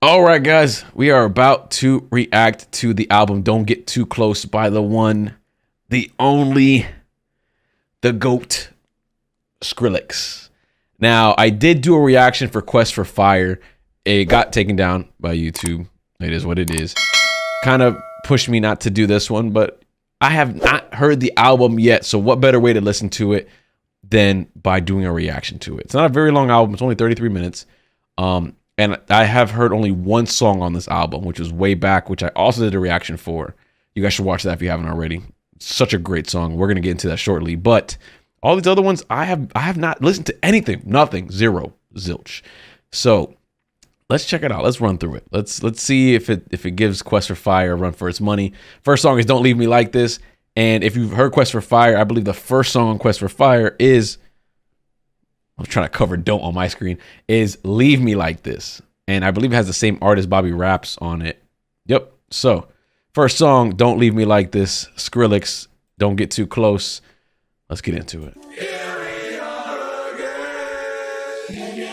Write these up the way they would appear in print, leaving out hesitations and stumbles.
All right, guys, we are about to react to the album Don't Get Too Close by the one, the only, the GOAT, Skrillex. Now, I did do a reaction for Quest for Fire. It got taken down by YouTube. It is what it is. Kind of pushed me not to do this one, but I have not heard the album yet, so what better way to listen to it than by doing a reaction to it? It's not a very long album. It's only 33 minutes. And I have heard only one song on this album, which was Way Back, which I also did a reaction for. You guys should watch that if you haven't already. Such a great song. We're gonna get into that shortly. But all these other ones, I have not listened to anything. Nothing. Zero. Zilch. So let's check it out. Let's run through it. Let's see if it gives Quest for Fire a run for its money. First song is Don't Leave Me Like This. And if you've heard Quest for Fire, I believe the first song on Quest for Fire is, I'm trying to cover Don't on my screen, is Leave Me Like This. And I believe it has the same artist, Bobby Raps, on it. Yep. So, first song, Don't Leave Me Like This, Skrillex, Don't Get Too Close. Let's get into it. Here we are again.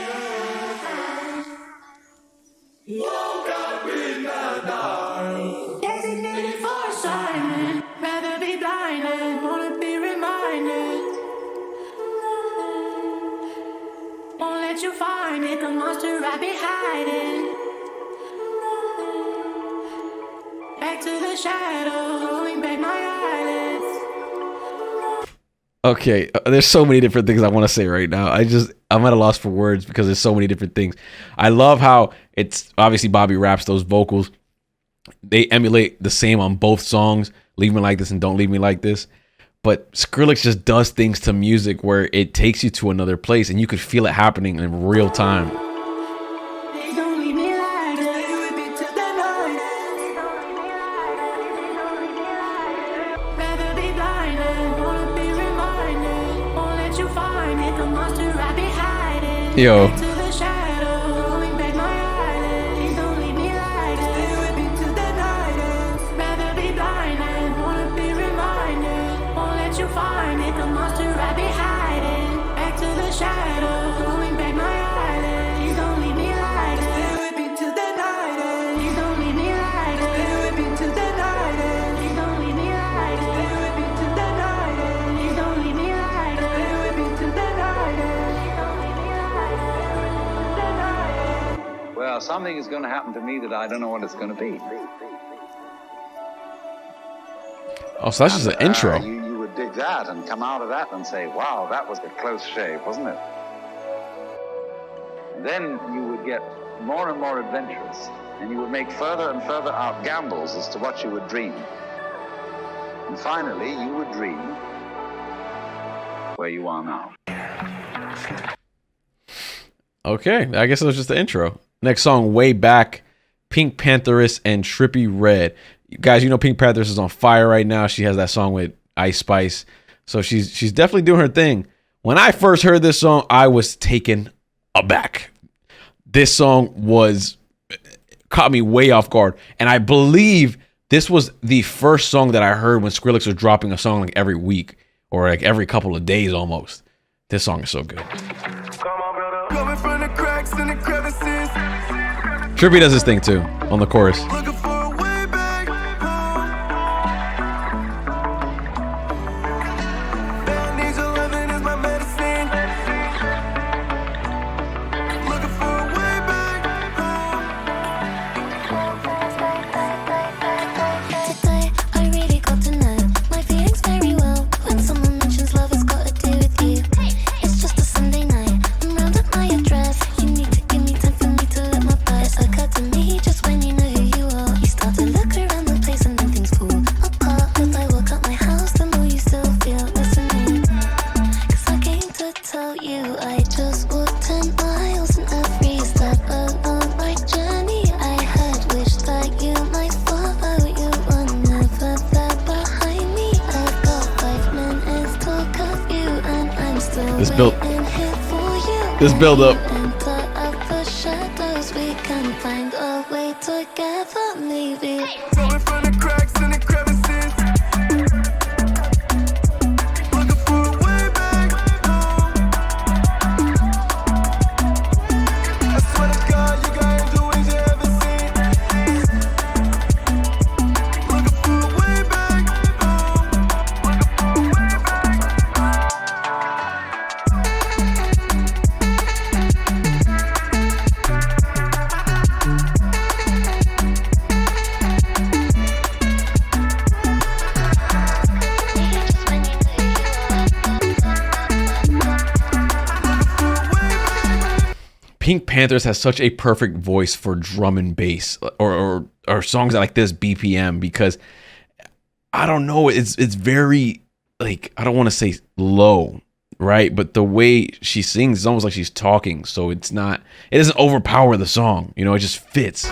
Woke up in the dark. Designated for assignment. Rather be blinded, wanna be reminded. Won't let you find it, the monster right behind it. Back to the shadow, rolling back my eyelids. Okay, there's so many different things I want to say right now. I'm at a loss for words because there's so many different things. I love how it's obviously Bobby Raps, those vocals. They emulate the same on both songs, Leave Me Like This and Don't Leave Me Like This. But Skrillex just does things to music where it takes you to another place and you could feel it happening in real time. Yo. Something is going to happen to me that I don't know what it's going to be. Oh, so that's just an intro. You would dig that and come out of that and say, wow, that was a close shave, wasn't it? And then you would get more and more adventurous, and you would make further and further out gambles as to what you would dream. And finally, you would dream where you are now. Okay, I guess it was just the intro. Next song, Way Back, PinkPantheress and Trippie Redd. Guys, you know PinkPantheress is on fire right now. She has that song with Ice Spice. So she's definitely doing her thing. When I first heard this song, I was taken aback. This song caught me way off guard. And I believe this was the first song that I heard when Skrillex was dropping a song like every week or like every couple of days almost. This song is so good. Trippie does his thing too on the chorus. This build up. PinkPantheress has such a perfect voice for drum and bass or songs like this BPM, because I don't know, it's very, like, I don't want to say low, right? But the way she sings is almost like she's talking, so it doesn't overpower the song, you know, it just fits.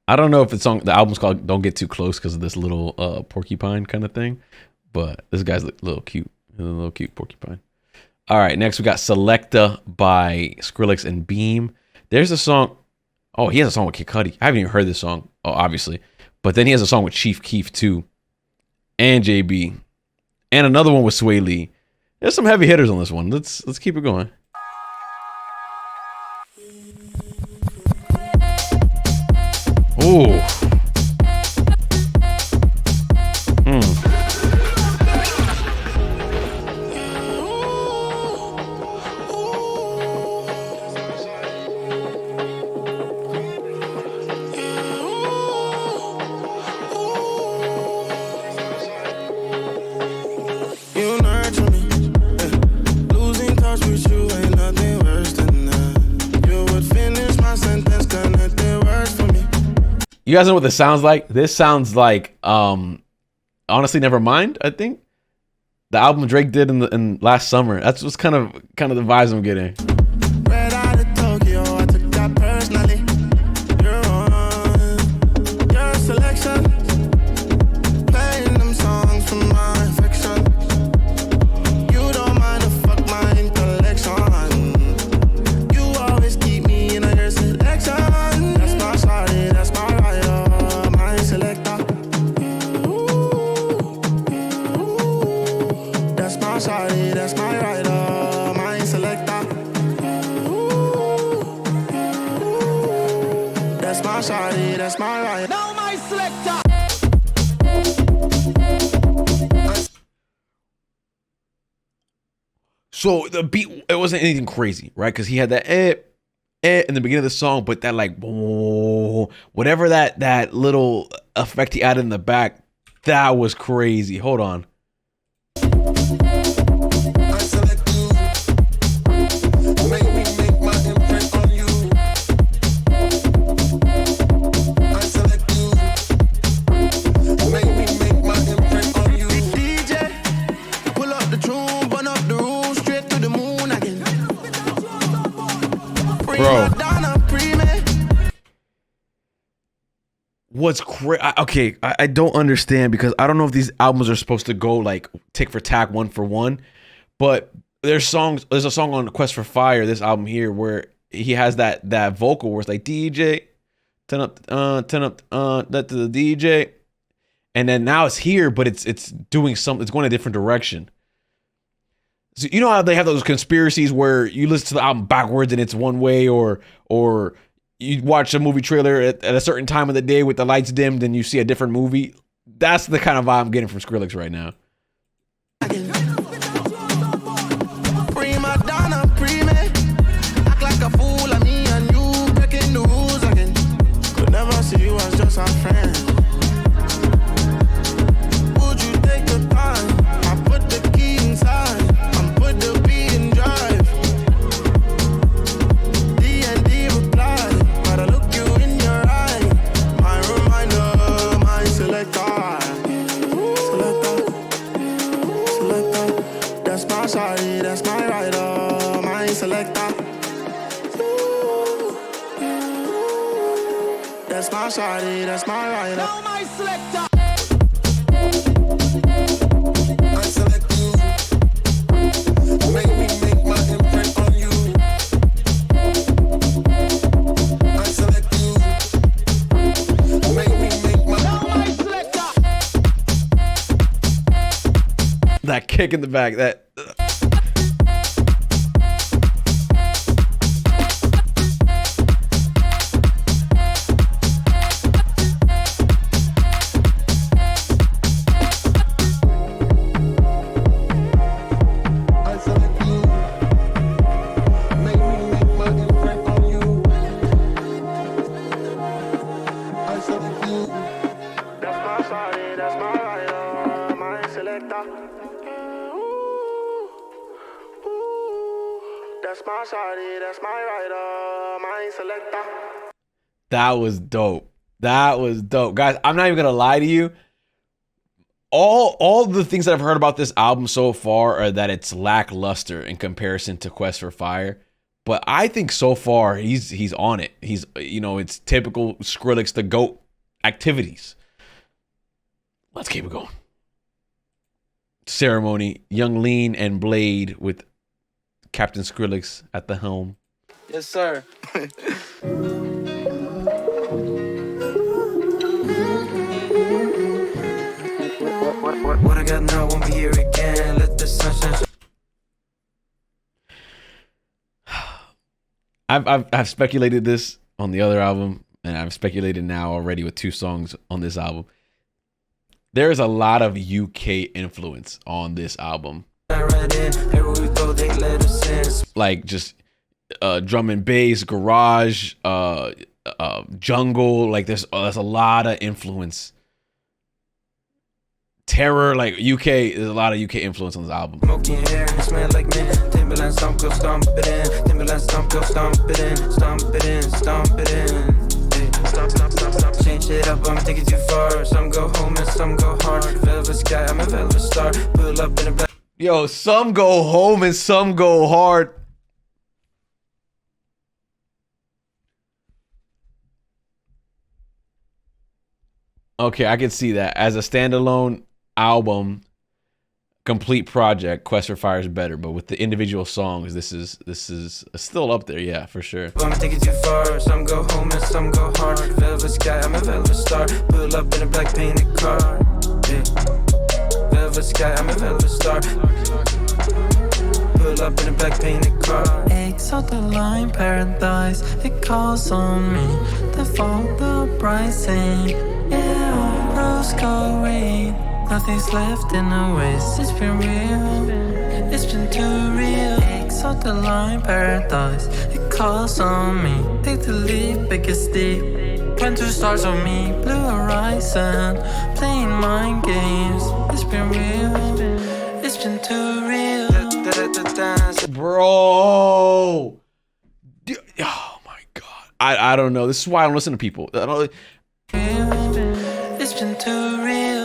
I don't know if the album's called Don't Get Too Close because of this little porcupine kind of thing, but this guy's a little cute. A little cute porcupine. All right, next we got Selecta by Skrillex and Beam. There's a song. Oh, he has a song with Cudi. I haven't even heard this song, obviously. But then he has a song with Chief Keef too, and JB, and another one with Swae. There's some heavy hitters on this one. Let's keep it going. Ooh. You guys know what this sounds like? This sounds like Honestly Nevermind, I think. The album Drake did in last summer. That's what's kind of the vibes I'm getting. Right out of Tokyo, I took that personally. You're on your selection, playing them songs from my affection. You don't mind to fuck my intellection. You always keep me in your selection. That's my shawty, that's my rider, my selector. That's my shawty, that's my rider, my selector. That's my shawty, that's my rider. Now my selector. So the beat, it wasn't anything crazy, right? Because he had that in the beginning of the song, but that like whatever that little effect he added in the back, that was crazy. Hold on. I select you. Make me make my imprint on you. I select you. Make me make my imprint on you. DJ, pull up the tune, burn up the room, straight to the moon again. Bro. What's crazy? Okay, I don't understand, because I don't know if these albums are supposed to go like tick for tack, one for one, but there's a song on Quest for Fire, this album here, where he has that vocal where it's like DJ, turn up that to the DJ, and then now it's here, but it's doing something, it's going a different direction. So you know how they have those conspiracies where you listen to the album backwards and it's one way, or you watch a movie trailer at a certain time of the day with the lights dimmed and you see a different movie? That's the kind of vibe I'm getting from Skrillex right now. Prima donna, act like a fool, and me and you breaking the rules again. Could never see you as just a friend. Would you take the time? I put the key inside and put the beat in drive. D&D reply, but I look you in your eye. My reminder, my selector. That's my shawty, that's my rider, my selector. That's my shawty, that's my rider. Now my selector. I select you. Make me make my imprint on you. I select you. Make me make my. Now my selector. That kick in the back, that. I select you. Make me make my imprint on you. Selecta. Ooh, ooh, that's my shawty, that's my rider, my Selecta. That was dope. That was dope. Guys, I'm not even going to lie to you. All the things that I've heard about this album so far are that it's lackluster in comparison to Quest for Fire. But I think so far he's on it. He's, you know, it's typical Skrillex the GOAT activities. Let's keep it going. Ceremony, Young Lean and Bladee with Captain Skrillex at the helm. Yes, sir. What I got now won't be here again. Let the sunshine. I've speculated this on the other album, and I've speculated now already with 2 songs on this album. There is a lot of UK influence on this album. Like just drum and bass, garage, jungle. Like there's a lot of influence. Terror, like UK, there's a lot of UK influence on this album. Smoking hair and smell like mint. Timberland stomp, go stomp it in. Timberland stomp, go stomp it in. Stomp it in, stomp it in. Hey, stop, stop, stop, stop. Change it up, I'm taking too far. Some go home and some go hard. Velvet sky, I'm a velvet star. Pull up in a black. Yo, some go home and some go hard. Okay, I can see that. As a standalone album, complete project, Quest for Fire is better, but with the individual songs, this is still up there, yeah, for sure. I'm taking too far. Some go home and some go hard. Velvet sky, I'm a velvet star. Pull up in a black painted car. Yeah. Velvet sky, I'm a velvet star. Pull up in a black painted car. Exotic line paradise, it calls on me. The fall, the pricing. Yeah, rose gold rain. Nothing's left in the waste. It's been real, it's been too real. Exotic line paradise, it calls on me. Take the leap, make it steep. When 2 stars on me, blue horizon, playing mind games. It's been real, it's been too real. Bro, oh my god, I don't know. This is why I don't listen to people. I don't. It's been too real.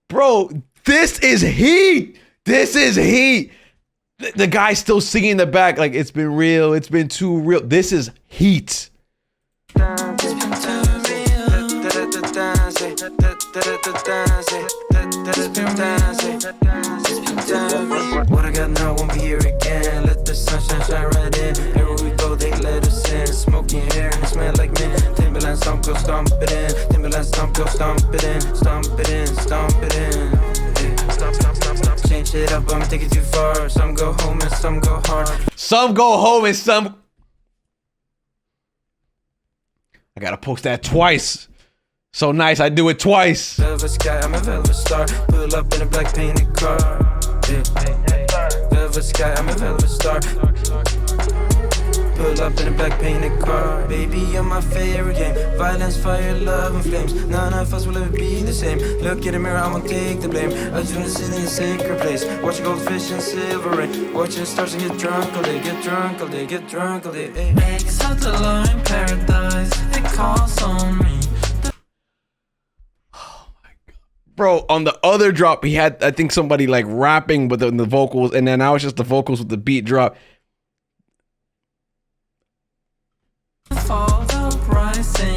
Bro, this is heat. This is heat. The guy's still singing in the back like it's been real. It's been too real. This is heat. What I got now won't be here again. Let the sunshine shine right in. Everywhere we go, they let us in. Smoking hair and smell like mint. Timberland stomp, go stomp it in. Timberland stomp, go stomp it in. Stomp it in, stomp it in. Hey, stop, stop, stop, stop. Change it up, I'm taking too far. Some go home and some go hard. Some go home and some. I gotta post that twice. So nice, I do it twice. Velvet sky, I'm a velvet star. Pull up in a black painted car. Yeah. Velvet sky, I'm a velvet star. Pull up in a black painted car. Baby, you're my favorite game. Violence, fire, love, and flames. None of us will ever be the same. Look in the mirror, I won't take the blame. I just wanna sit in a sacred place. Watch goldfish and silver rain. Watching the stars and get drunk all day. Get drunk all day, get drunk all day. Exotic line paradise, it calls on me. Bro, on the other drop, he had, I think, somebody like rapping with the vocals, and then now it's just the vocals with the beat drop. Fall the rising,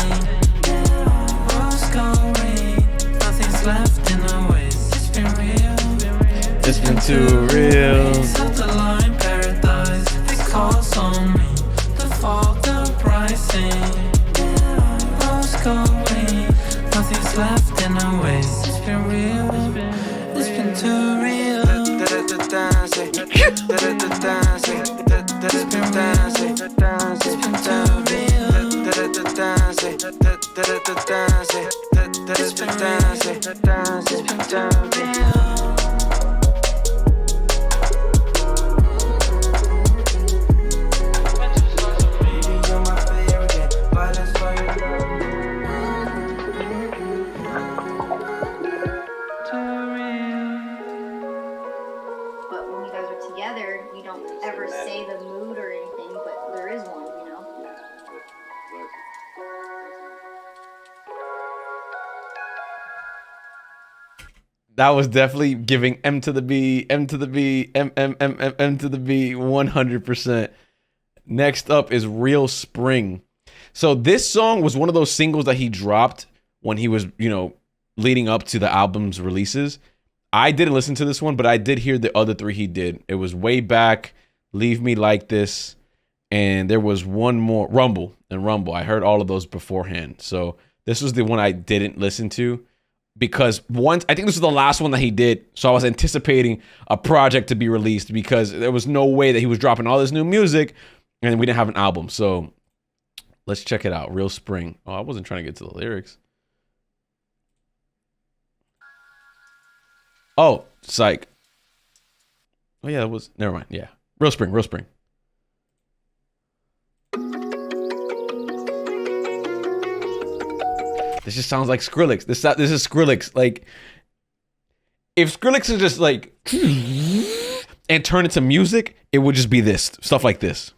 rose gold rain. Nothing's left in the waste. It's been real. It's been too real. Exotic line paradise, it calls on me. The fall the rising, rose gold rain. Nothing's left in the waste. It's been real, it's been too real. It's been too real. It's been too real. Baby, you're my favorite. That was definitely giving M to the B, M to the B, M to the B, 100%. Next up is Real Spring. So this song was one of those singles that he dropped when he was, leading up to the album's releases. I didn't listen to this one, but I did hear the other three he did. It was Way Back, Leave Me Like This, and there was one more, Rumble. I heard all of those beforehand. So this was the one I didn't listen to because I think this was the last one that he did. So I was anticipating a project to be released because there was no way that he was dropping all this new music and we didn't have an album. So let's check it out. Real Spring. Oh, I wasn't trying to get to the lyrics. Oh, psych. Oh, yeah, it was. Never mind. Yeah. Real Spring. This just sounds like Skrillex. This is Skrillex. Like, if Skrillex is just like, and turn it to music, it would just be this. Stuff like this.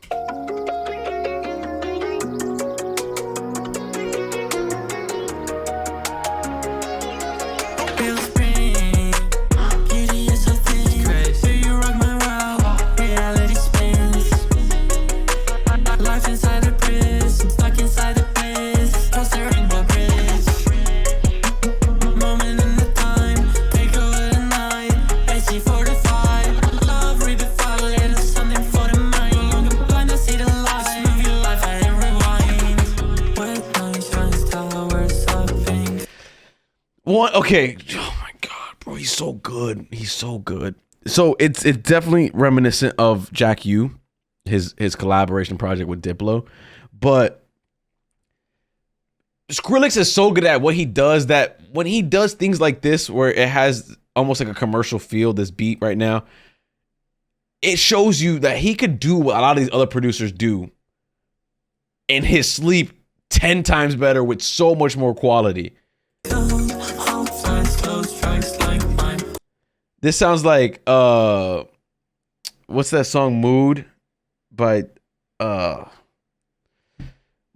Okay. Oh my God, bro. He's so good. So it's definitely reminiscent of Jack U, his collaboration project with Diplo. But Skrillex is so good at what he does that when he does things like this, where it has almost like a commercial feel, this beat right now, it shows you that he could do what a lot of these other producers do in his sleep 10 times better with so much more quality. This sounds like what's that song Mood by Why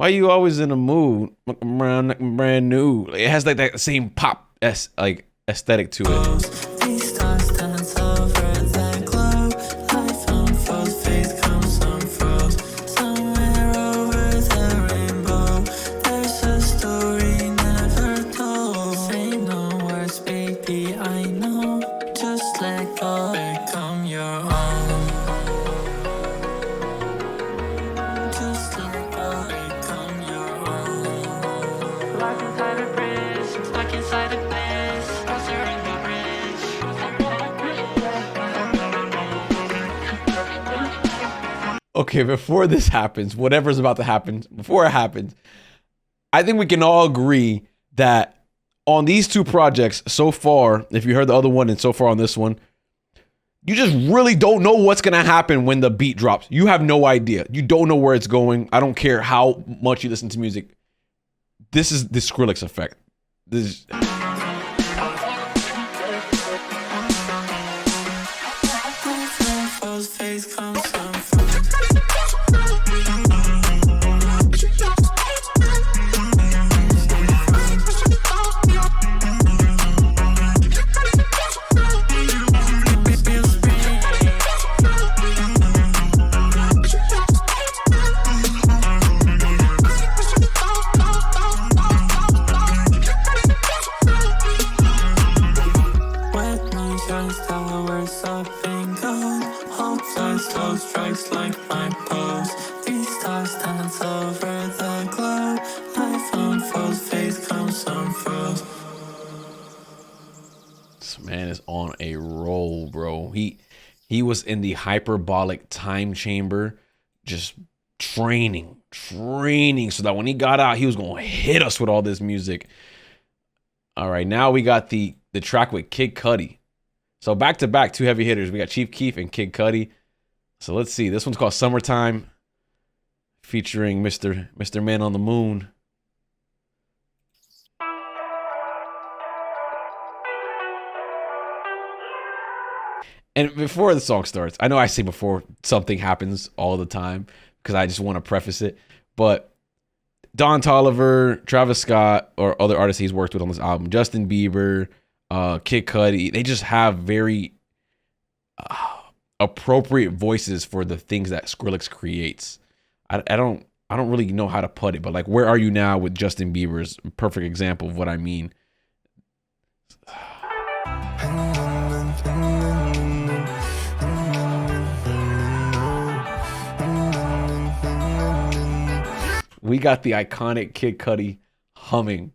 You Always in a Mood? Brand new. It has like that same pop aesthetic to it. Okay, before this happens, whatever's about to happen, before it happens, I think we can all agree that on these two projects so far, if you heard the other one and so far on this one, you just really don't know what's going to happen when the beat drops. You have no idea. You don't know where it's going. I don't care how much you listen to music. This is the Skrillex effect. This is... Man is on a roll, bro. He was in the hyperbolic time chamber, just training, so that when he got out, he was gonna hit us with all this music. All right, now we got the track with Kid Cudi. So back to back, two heavy hitters. We got Chief Keef and Kid Cudi. So let's see. This one's called Summertime, featuring Mr. Man on the Moon. And before the song starts, I know I say before something happens all the time because I just want to preface it, but Don Toliver, Travis Scott, or other artists he's worked with on this album, Justin Bieber, Kid Cudi. They just have very appropriate voices for the things that Skrillex creates. I don't really know how to put it, but like Where Are You Now with Justin Bieber is a perfect example of what I mean. We got the iconic Kid Cudi humming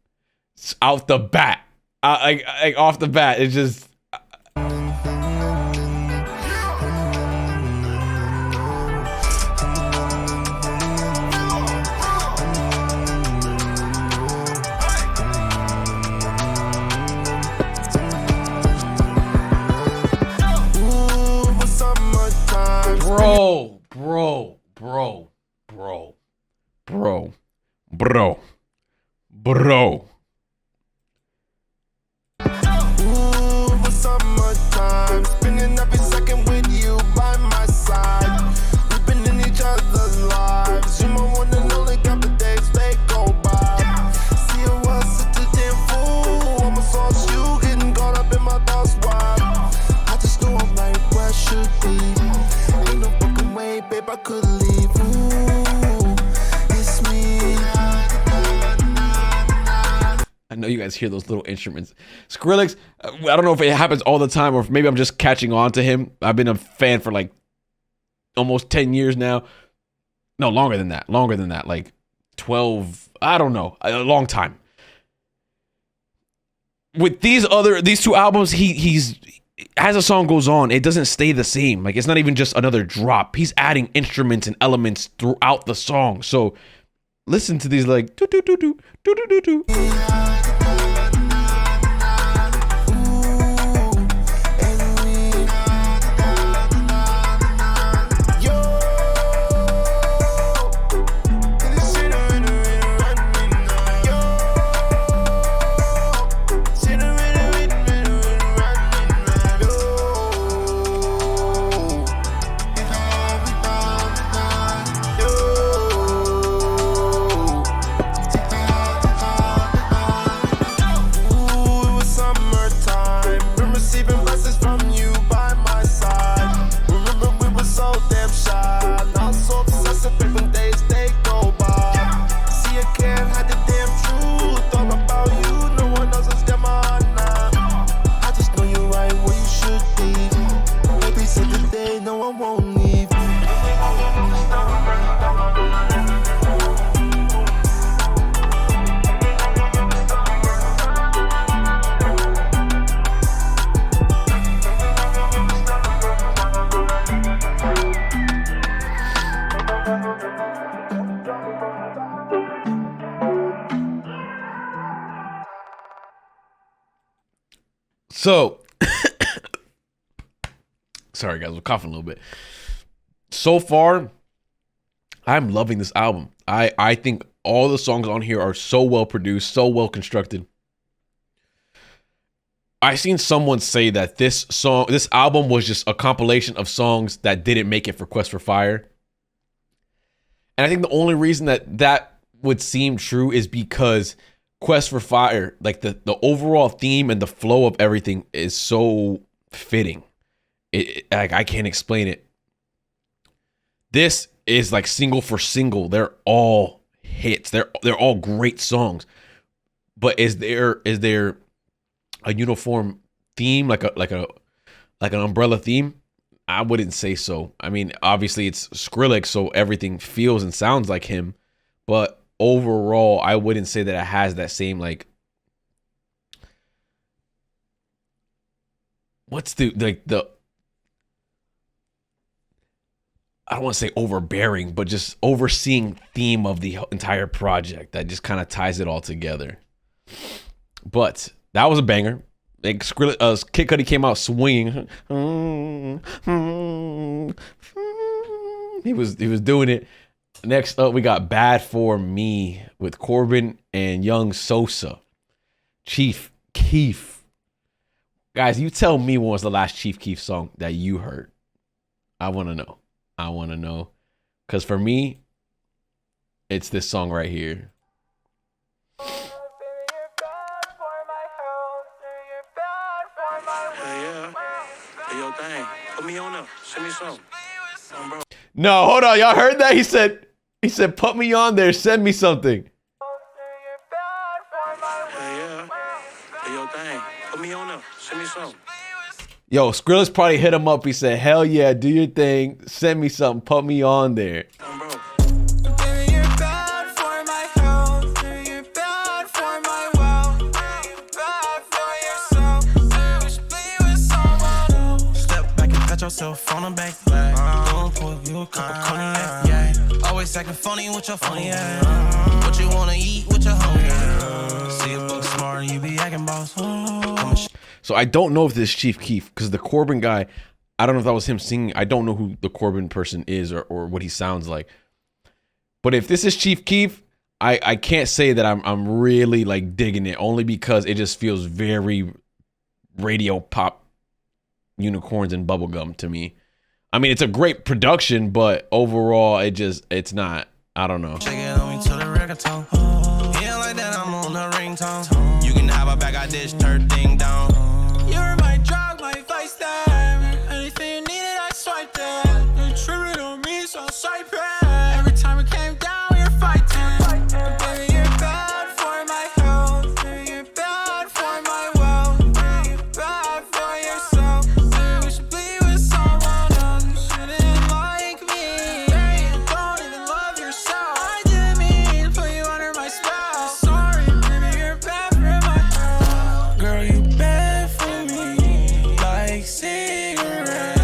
out the bat. Like off the bat, it's just. Bro. Summertime, spending every second with you by my side. We've been in each other's lives. You might wanna know like how the days they go by. See I was such a damn fool. Almost lost you, getting caught up in my thoughts. Why? I just know I'm right where I should be. Ain't no fucking way, babe, I could leave. Ooh, it's me. I know you guys hear those little instruments. Skrillex, I don't know if it happens all the time or if maybe I'm just catching on to him. I've been a fan for like almost 10 years now. No, longer than that. Like 12, I don't know, a long time. With these two albums, he's as a song goes on, it doesn't stay the same. Like it's not even just another drop. He's adding instruments and elements throughout the song. So listen to these like do do do do do do do do. So, sorry guys, we're coughing a little bit. So far, I'm loving this album. I think all the songs on here are so well produced, so well constructed. I seen someone say that this album was just a compilation of songs that didn't make it for Quest for Fire. And I think the only reason that would seem true is because Quest for Fire, like the overall theme and the flow of everything is so fitting. Like I can't explain it. This is like single for single. They're all hits. They're all great songs. But is there a uniform theme, like an umbrella theme? I wouldn't say so. I mean, obviously it's Skrillex, so everything feels and sounds like him. But overall, I wouldn't say that it has that same like. What's the I don't want to say overbearing, but just overseeing theme of the entire project that just kind of ties it all together. But that was a banger. Like Skrillex, Kid Cudi came out swinging. He was doing it. Next up, we got Bad For Me with Corbin and Young Sosa. Chief Keef. Guys, you tell me when was the last Chief Keef song that you heard. I want to know. Because for me, it's this song right here. Put me on up. Send me some. Bro. No, hold on. Y'all heard that? He said, put me on there. Send me something. Hey, yeah. Hey, yo, thing. Put me on up. Send me some. Yo, Skrillex probably hit him up. He said, hell yeah, do your thing. Send me something. Put me on there. Bro. Yourself on the back, don't put you a cup of cognac, yeah. Always acting funny with your phone, yeah. What you wanna eat with your home, yeah. See a book smart, you be acting boss. So I don't know if this is Chief Keef, because the Corbin guy, I don't know if that was him singing. I don't know who the Corbin person is or what he sounds like. But if this is Chief Keef, I can't say that I'm really like digging it, only because it just feels very radio pop, unicorns and bubblegum to me. I mean, it's a great production, but overall it's not. I don't know. Check it on me to the reggaeton. Yeah, like that, I'm on the ringtone. You can have a bag, I dish, turn thing down. You're my drug, my vice there. Anything you needed, I swiped it. You tripping on me, so swipe it. Every time we came down, we were fighting. Baby, you're bad for my health. Baby, you're bad for my wealth. Baby, you're bad for yourself. Baby, you should be with someone else. You shouldn't like me. Baby, you don't even love yourself. I didn't mean to put you under my spell. Sorry, baby, you're bad for my health. Girl, you bad for me, like cigarette.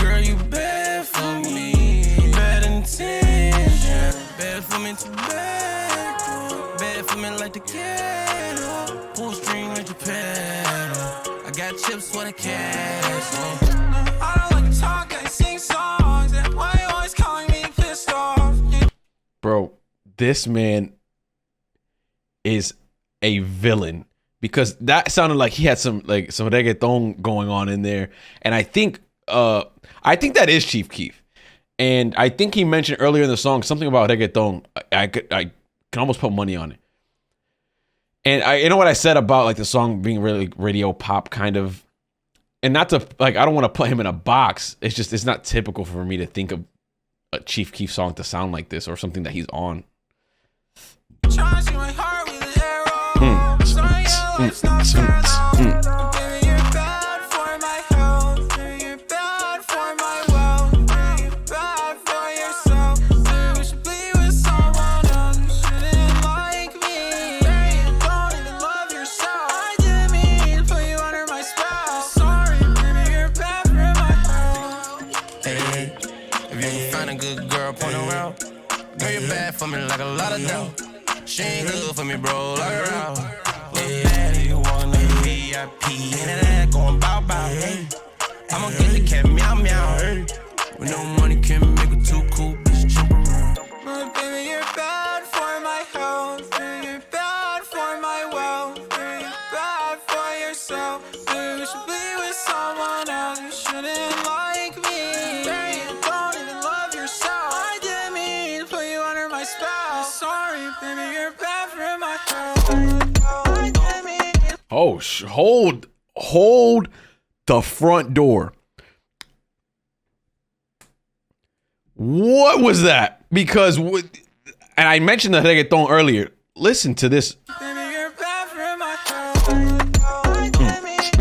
Girl, you bad for me, bad intention. Bad for me to bad for me like the kettle. Full string with your pedal. I got chips for the cash. I don't like to talk, I sing songs. And why you always calling me pissed off? Bro, this man is a villain, because that sounded like he had some reggaeton going on in there. And I think that is Chief Keef. And I think he mentioned earlier in the song something about reggaeton. I can almost put money on it. And you know what I said about like the song being really radio pop kind of, and not to like, I don't want to put him in a box. It's just, it's not typical for me to think of a Chief Keef song to sound like this or something that he's on. Charging my heart with an arrow. Sorry, your life's not fair. Baby, you're bad for my health. Baby, you're bad for my wealth. Baby, you're bad for yourself. Baby, you should be with someone else. You shouldn't like me. Baby, you don't even love yourself. I didn't mean to put you under my spell. Sorry, baby, you're bad for my health. Hey, if you can find a good girl, point around. Girl, you're bad for me like a lot of doubt. She ain't good for me, bro, like her out. Little daddy, you want the VIP, and that going bow bow. Hey, I'ma get the cat meow meow. Hey, with no money can make it too cool, bitch, jump around. But baby, you're bad for my health. Baby, you're bad for my wealth. Baby, you're bad for yourself. Baby, you should be with someone else. You shouldn't like me. Baby, you don't even love yourself. I didn't mean to put you under my spell. Sorry, baby, you're bad for my health. Oh, hold the front door. What was that? Because, and I mentioned the reggaeton earlier. Listen to this. Baby, you're bad for my health. I didn't mean to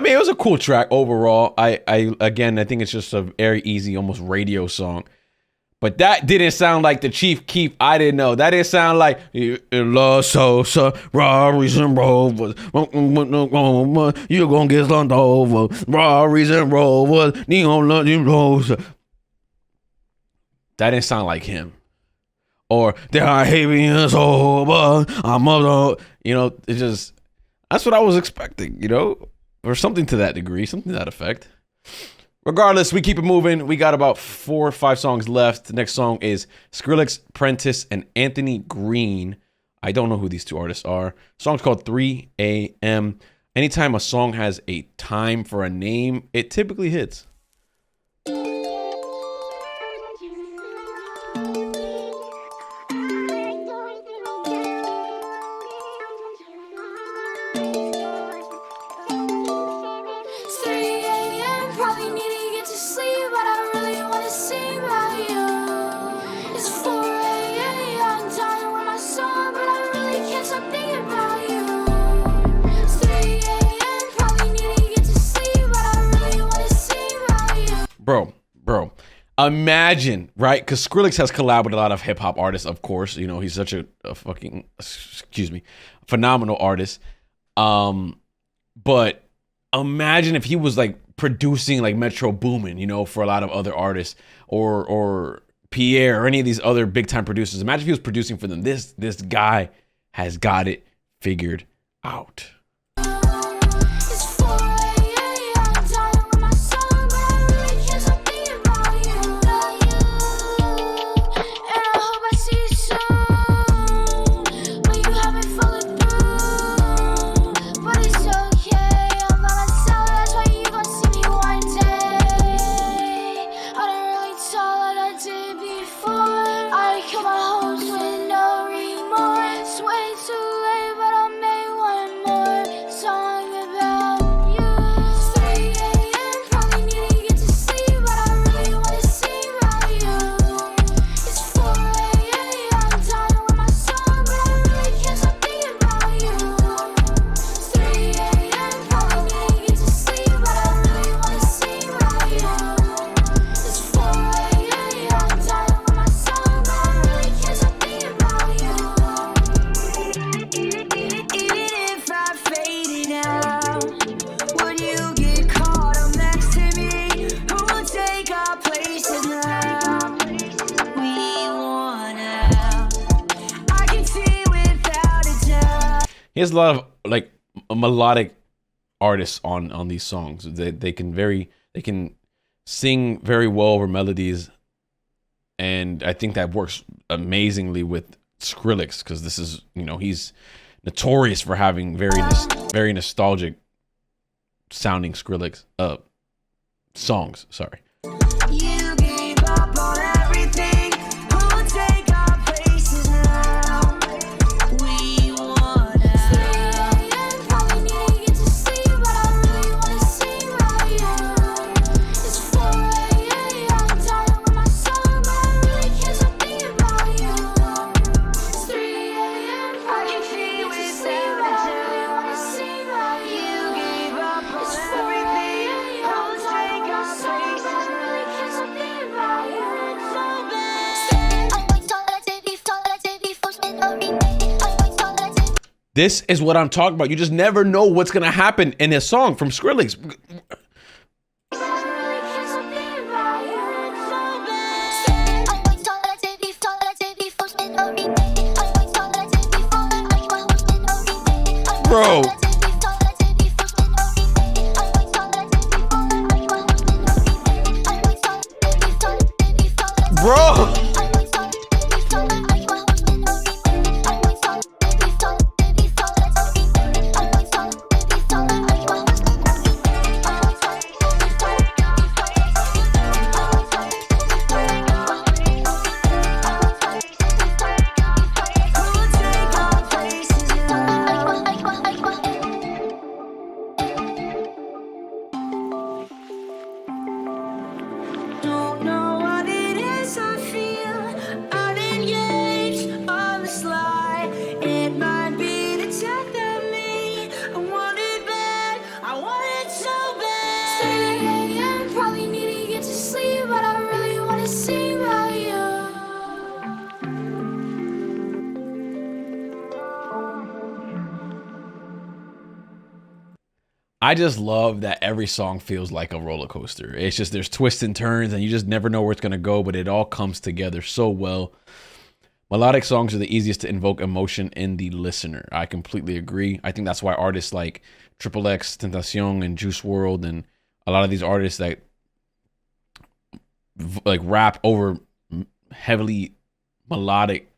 it was a cool track overall. I think it's just a very easy, almost radio song. But that didn't sound like the Chief Keef. I didn't know. That didn't sound like Los Sosa, Rarries and Rovers. You're gonna get slumped over. Rarries and Rovers. Neon London Rosa. That didn't sound like him. Or there are Havians over. I'm up. You know, it just, that's what I was expecting, you know? Or something to that degree, something to that effect. Regardless, we keep it moving. We got about 4 or 5 songs left. The next song is Skrillex, Prentiss, and Anthony Green. I don't know who these 2 artists are. The song's called 3 a.m. anytime a song has a time for a name, it typically hits. Bro, imagine, right? Because Skrillex has collabed with a lot of hip hop artists, of course. You know, he's such a fucking, phenomenal artist. But imagine if he was like producing like Metro Boomin, you know, for a lot of other artists, or Pierre, or any of these other big time producers. Imagine if he was producing for them. This guy has got it figured out. He has a lot of like melodic artists on these songs. They can sing very well over melodies, and I think that works amazingly with Skrillex, because this is, you know, he's notorious for having very nostalgic sounding Skrillex songs. Sorry. You gave up on everything. Who'll take our places now? We wanna. Probably need to get to sleep, but I really wanna see about you. It's 4 a.m. I'm tired with my song, but I really can't stop thinking about you. It's 3 a.m. I can feel it sleep, but I really wanna see about you. You gave up on everything. Who'll take our places now? This is what I'm talking about. You just never know what's gonna happen in a song from Skrillex. Bro. Bro. Don't know what it is I feel. I'm engaged on the sly. It might be the tech of me. I want it bad. I want it so bad. 3 a.m. Probably need to get to sleep, but I really want to sing about you. I just love that every song feels like a roller coaster. It's just, there's twists and turns and you just never know where it's going to go, but it all comes together so well. Melodic songs are the easiest to invoke emotion in the listener. I completely agree. I think that's why artists like XXX, Tentacion, and Juice WRLD, and a lot of these artists that like rap over heavily melodic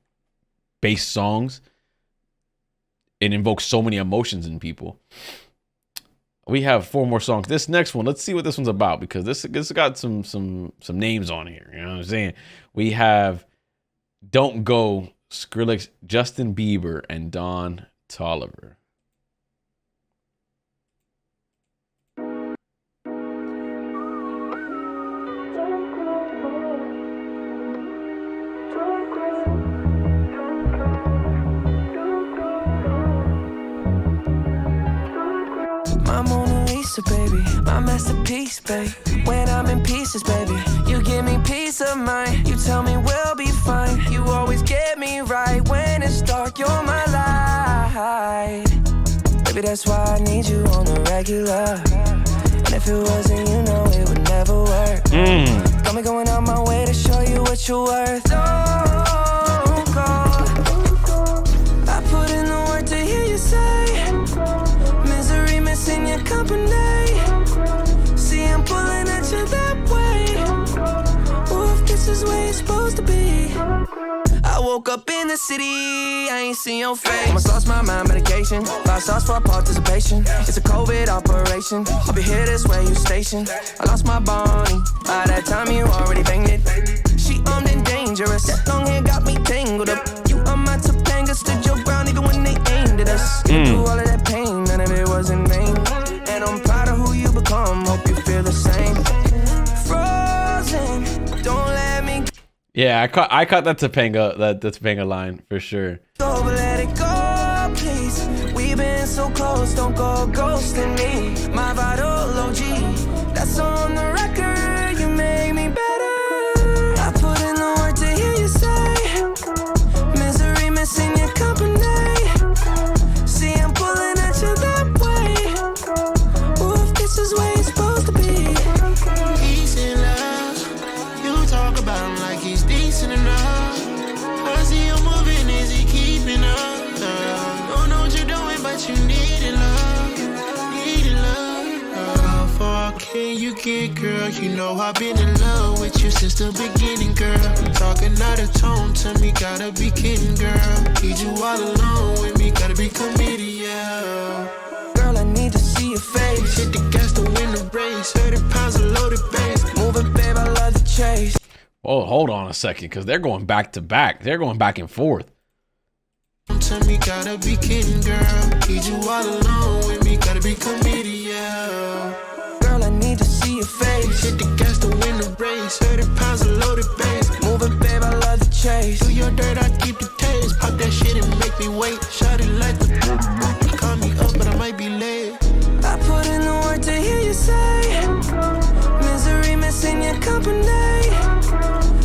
based songs, it invokes so many emotions in people. We have 4 more songs. This next one, let's see what this one's about, because this got some names on here. You know what I'm saying? We have Don't Go, Skrillex, Justin Bieber, and Don Toliver. My Mona Lisa, baby, my masterpiece, babe. When I'm in pieces, baby, you give me peace of mind. You tell me we'll be fine. You always get me right when it's dark. You're my light, baby. That's why I need you on the regular. And if it wasn't, you know it would never work. Got me going out my way to show you what you're worth. Don't go. I put in the work to hear you say. Misery missing your company. See, I'm pulling at you that way. Oh, if this is where you're supposed to be. I woke up in the city, I ain't seen your face. Almost lost my mind, medication. 5 stars for participation. It's a COVID operation. I'll be here this way, you stationed. I lost my Bonnie. By that time, you already banged it. She armed and dangerous. That long hair got me tangled up. You on my Topanga, stood your ground even when they aimed at us. Through all of that pain, none of it was in vain. And I'm proud of who you become. Hope you feel the same. Frozen, don't let me. Yeah, I caught that Topanga line for sure. Go, but let it go, please. We've been so close, don't go ghosting me. My vital OG, that's on the record. You make me better. I put in the work to hear you say. Misery missing your company. See, I'm pulling at you that way. Oh, if this is where you're supposed to be. Peace and love. You talk about him like he's decent enough. I see you moving, is he keeping up? Don't know what you're doing, but you need love. Need love. How far can you get, girl? You know I've been in love with you since the beginning, girl. Talking out of tone to me, gotta be kidding, girl. Need you all alone with me, gotta be committed, yeah. Girl, I need to see your face. Hit the gas to win the race. 30 pounds of loaded bass. Moving, babe, I love the chase. Oh, hold on a second, because they're going back to back. They're going back and forth. To me, gotta be kidding, girl. Need you all alone with me, gotta be committed, yeah. Girl, I need to see your face. Hit the gas to win the race. 30 pounds of loaded bass. Moving, babe, I love the chase. Do your dirt, I keep the taste. Pop that shit and make me wait. Shot it like the call me up, but I might be late. I put in the work to hear you say. Misery missing your company.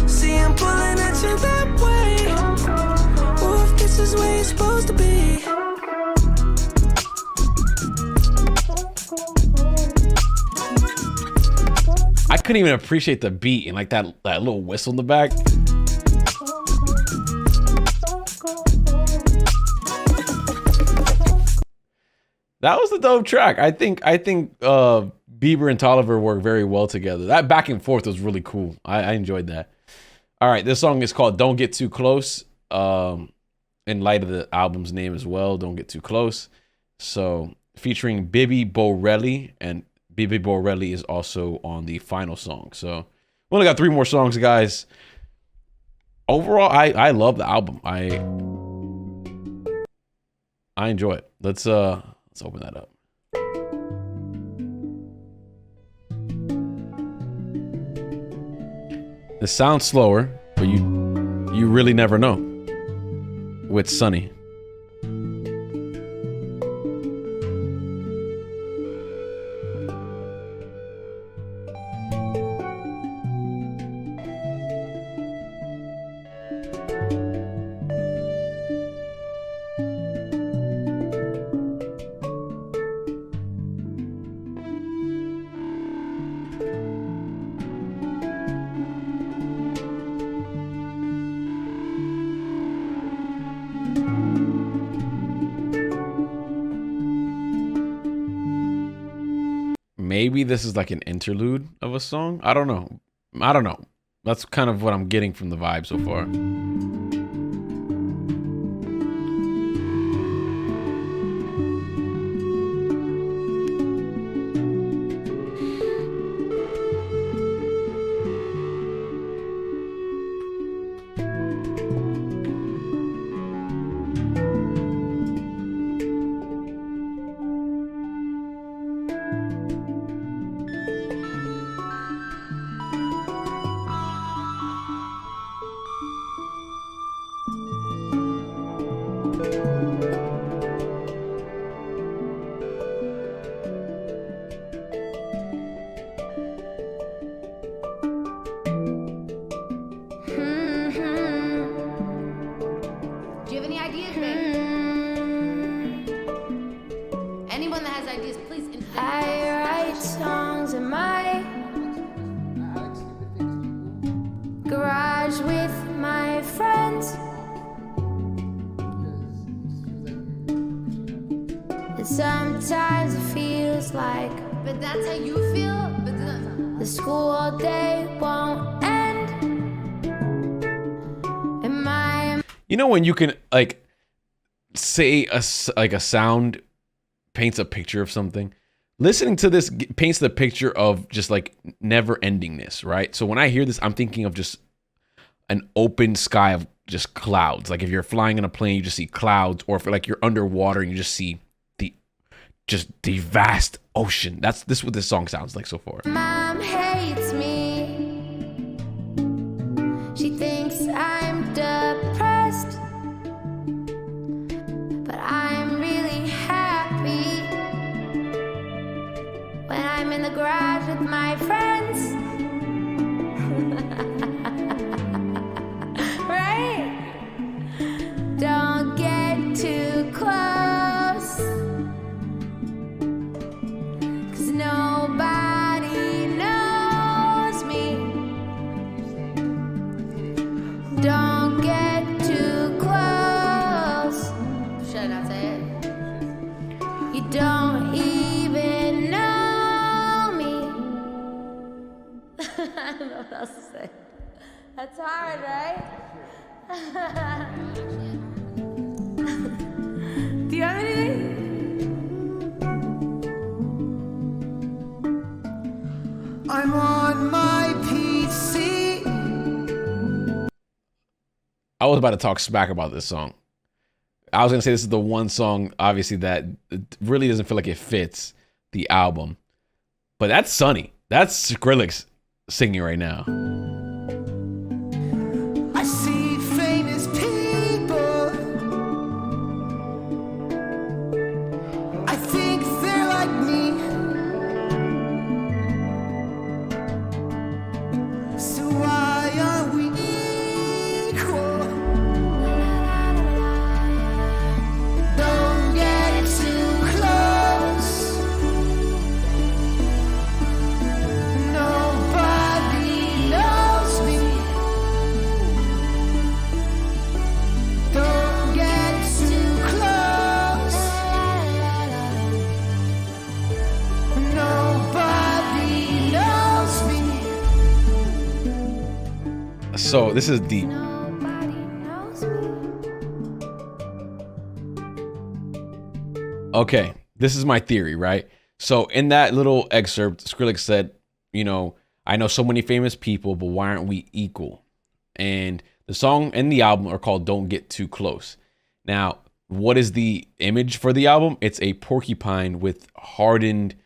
See, I'm pulling at you that way. Oh, if this is where you're supposed to be. I couldn't even appreciate the beat and like that little whistle in the back. That was the dope track. I think Bieber and Toliver work very well together. That back and forth was really cool. I enjoyed that. All right, this song is called Don't Get Too Close. In light of the album's name as well, Don't Get Too Close. So featuring Bibi Bourelly, and Bibi Bourelly is also on the final song. So we only got 3 more songs, guys. Overall, I love the album. I enjoy it. Let's open that up. It sounds slower, but you really never know with Sunny. Maybe this is like an interlude of a song. I don't know. That's kind of what I'm getting from the vibe so far. Sometimes it feels like, But that's how you feel? But the school all day won't end. Am I? You know when you can like say a sound paints a picture of something? Listening to this paints the picture of just like never endingness, right? So when I hear this, I'm thinking of just an open sky of just clouds. Like if you're flying in a plane, you just see clouds, or if like you're underwater and you just see the vast ocean. This is what this song sounds like so far. Mom hates me. She thinks I'm depressed, but I'm really happy when I'm in the garage with my friends. Right? Don't get too close, 'cause nobody knows me. Don't get too close. should I not say it? You don't even know me. I don't know what else to say. That's hard, right? Do you have anything? I'm on my PC. I was about to talk smack about this song. I was gonna say this is the one song, obviously, that it really doesn't feel like it fits the album. But that's Sunny. That's Skrillex singing right now. I see famous people. I think they're like me. So why are we equal? Don't get too close. Nobody knows me. Don't get too close. Nobody knows me. So this is deep. Nobody knows me. Okay, this is my theory, right? So in that little excerpt, Skrillex said, you know, I know so many famous people, but why aren't we equal? And the song and the album are called Don't Get Too Close. Now, what is the image for the album? It's a porcupine with hardened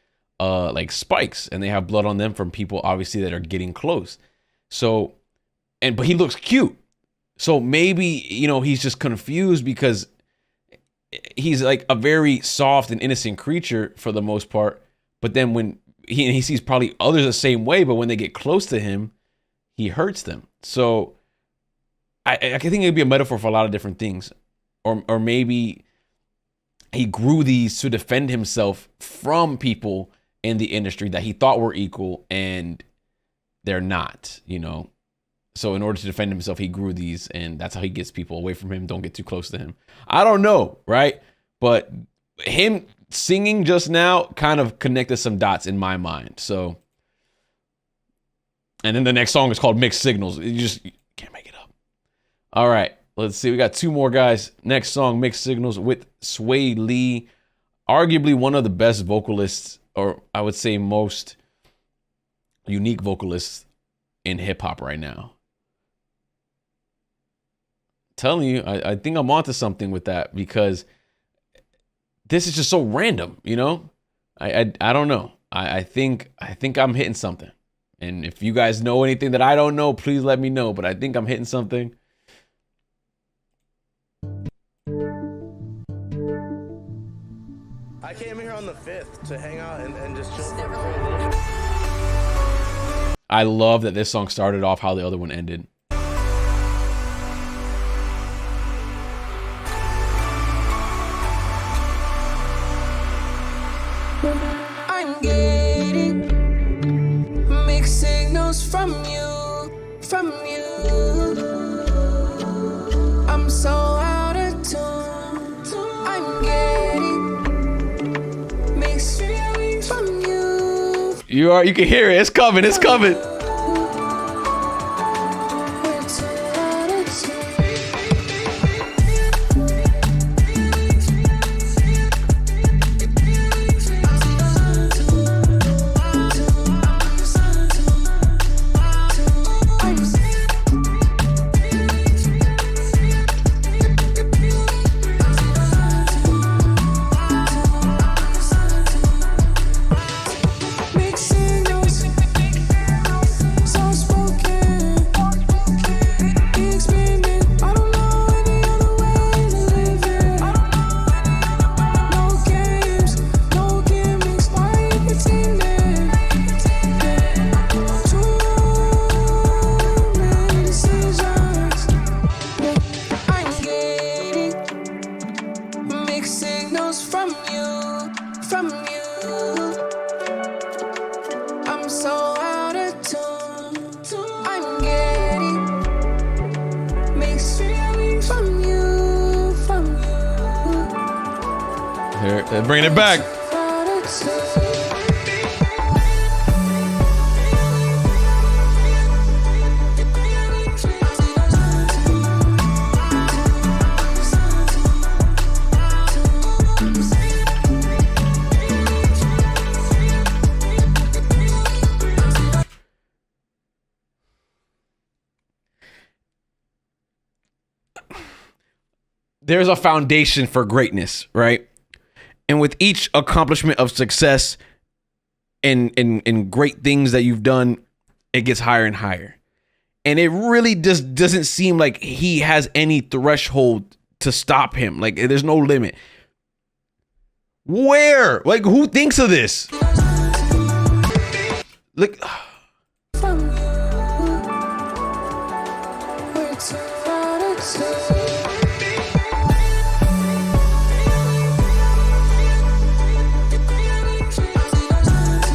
like spikes, and they have blood on them from people obviously that are getting close. So, but he looks cute. So maybe, you know, he's just confused because he's like a very soft and innocent creature for the most part. But then when he sees probably others the same way, but when they get close to him, he hurts them. So I think it could be a metaphor for a lot of different things. Or maybe he grew these to defend himself from people in the industry that he thought were equal, and they're not, you know. So in order to defend himself, he grew these, and that's how he gets people away from him. Don't get too close to him. I don't know, right? But him singing just now kind of connected some dots in my mind. So, and then the next song is called Mixed Signals. You can't make it up. All right, let's see. We got two more guys. Next song, Mixed Signals with Swae Lee, arguably one of the best vocalists, or I would say most unique vocalists in hip hop right now. Telling you, I think I'm onto something with that, because this is just so random, you know. I don't know. I think I'm hitting something, and if you guys know anything that I don't know, please let me know. But I think I'm hitting something. I came here on the 5th to hang out and just chill. I love that this song started off how the other one ended. I'm getting mixed signals from you, I'm so out of tune. I'm getting You can hear it. It's coming. It's coming. They're bringing it back. There's a foundation for greatness, right? And with each accomplishment of success and great things that you've done, it gets higher and higher. And it really just doesn't seem like he has any threshold to stop him. Like, there's no limit. Where? Like, who thinks of this? Look.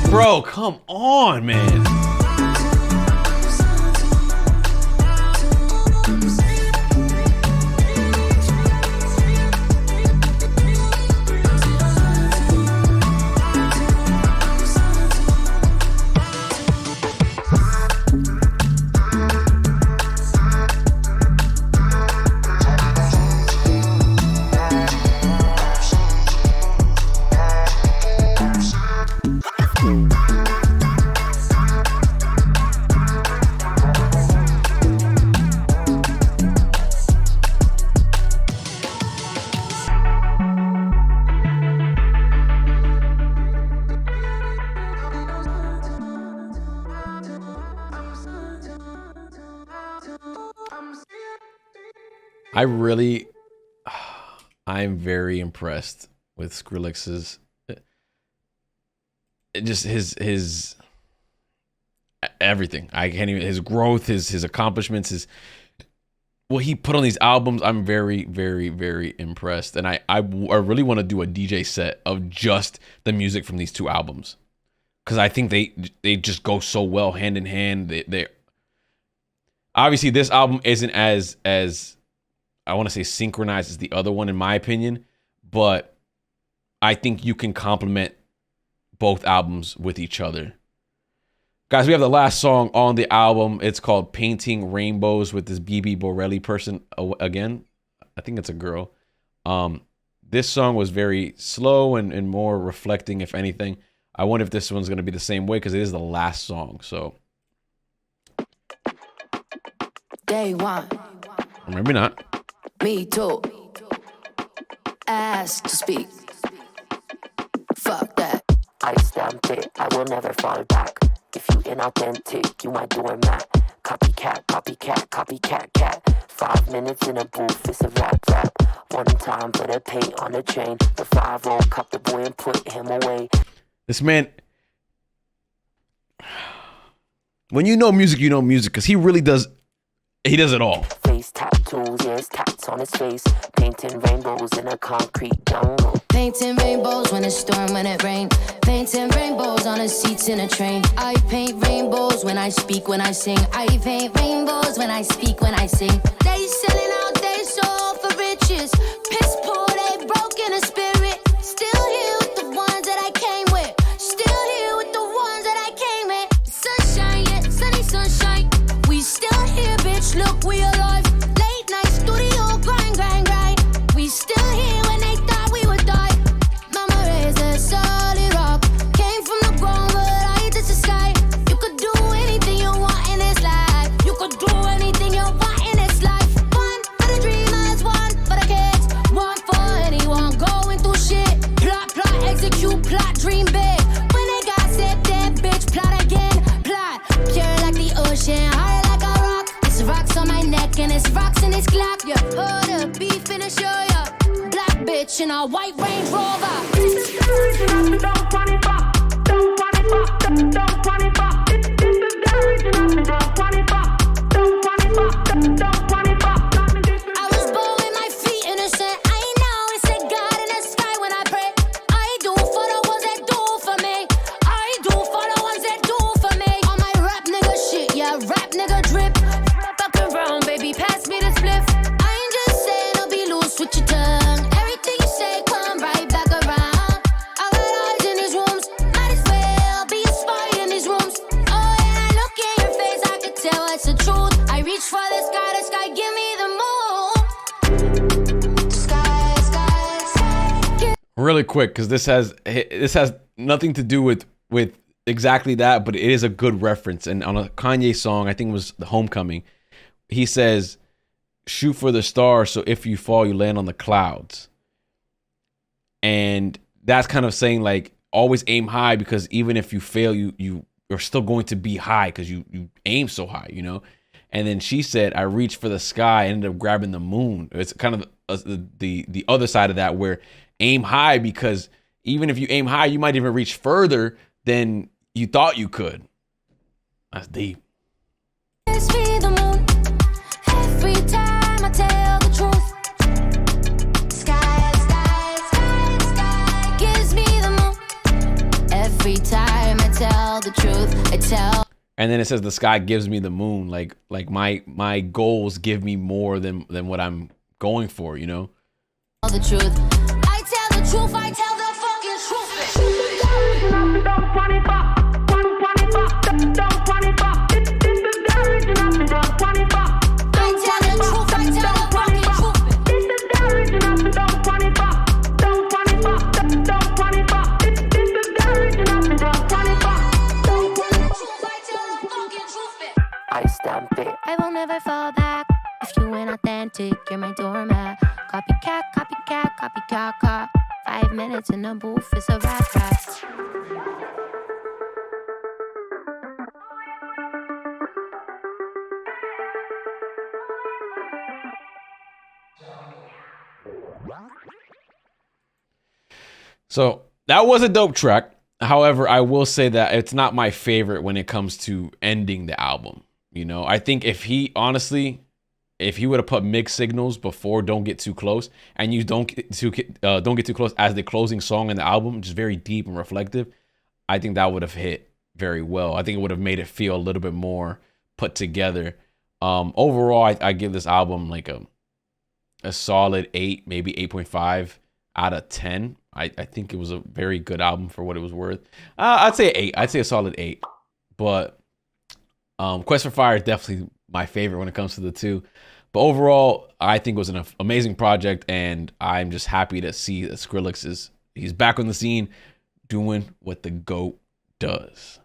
Bro, come on, man. I'm very impressed with Skrillex's, just his everything. I can't even, his growth, his accomplishments, what he put on these albums. I'm very, very, very impressed. And I really want to do a DJ set of just the music from these two albums, because I think they just go so well hand in hand. They obviously, this album isn't as I want to say synchronized as the other one, in my opinion, but I think you can complement both albums with each other. Guys, we have the last song on the album. It's called Painting Rainbows with this Bibi Bourelly person again. I think it's a girl. This song was very slow and more reflecting, if anything. I wonder if this one's going to be the same way, because it is the last song. So Day one, or maybe not. me too. Ask to speak. Fuck that. I stamped it, I will never fall back. If you inauthentic, you might do a mat. Copycat, copycat, copycat, cat. 5 minutes in a booth, it's a rap. One time, put a paint on the chain. The 5-0, cop the boy and put him away. This man, when you know music, because he really does. He does it all. Face tattoos, yes, tats on his face. Painting rainbows in a concrete jungle. Painting rainbows when it storm, when it rain. Painting rainbows on the seats in a train. I paint rainbows when I speak, when I sing. I paint rainbows when I speak, when I sing. They selling out their soul for riches. Piss poor, they broke in the spirit. Still here with the ones that I came with. Still here with the ones that I and it's rocks and it's Glock. Yeah, hold up, beef in a show, yeah. Black bitch in a white Range Rover. This is the original, don't want it back. Don't want it back, don't want it back. This is the original, don't want it back. Don't want it back, don't want it back. I was born with my feet innocent. I know it's a God in the sky when I pray. I do for the ones that do for me. I do for the ones that do for me. On my rap nigga shit, yeah, rap nigga drip. Fuck around, baby, pass me the spliff. I ain't just saying I'll be loose with your tongue. Everything you say come right back around. I got eyes in these rooms, might as well be a spy in these rooms. Oh, and I look in your face, I can tell it's the truth. I reach for the sky, give me the moon. Sky, sky, sky. Really quick, because this has nothing to do with exactly that, but it is a good reference. And on a Kanye song, I think it was the Homecoming, he says, "Shoot for the stars, so if you fall, you land on the clouds." And that's kind of saying like always aim high, because even if you fail, you are still going to be high because you aim so high, you know. And then she said, "I reached for the sky, ended up grabbing the moon." It's kind of the other side of that, where aim high, because even if you aim high, you might even reach further than you thought you could. That's deep. Gives me the moon. Every time I tell the truth. Sky, sky, sky, sky. Gives me the moon. Every time I tell the truth, I tell. And then it says the sky gives me the moon. Like my goals give me more than what I'm going for, you know? The truth. I tell the truth, I tell the fucking truth. Don't want it back. Don't want it back. Don't want it back. This is the original. Don't want it back. I tell the truth, I tell the fucking truth. This is the original. Don't want it back. Don't want it back. Don't want it back. This is the original. Don't want it back. Don't want the truth, I tell the fucking truth. I stamp it. I will never fall back. If you ain't authentic, you're my doormat. Copycat, copycat, copycat, cop. 5 minutes in the booth, it's a rap. So that was a dope track. However, I will say that it's not my favorite when it comes to ending the album. You know, I think if he would have put mixed signals before "Don't Get Too Close" and you don't get too close as the closing song in the album, just very deep and reflective, I think that would have hit very well. I think it would have made it feel a little bit more put together. Overall, I give this album like a solid 8, maybe 8.5 out of 10. I think it was a very good album for what it was worth. I'd say 8. I'd say a solid 8. But Quest for Fire is definitely my favorite when it comes to the two. But overall, I think it was an amazing project, and I'm just happy to see that Skrillex he's back on the scene doing what the GOAT does.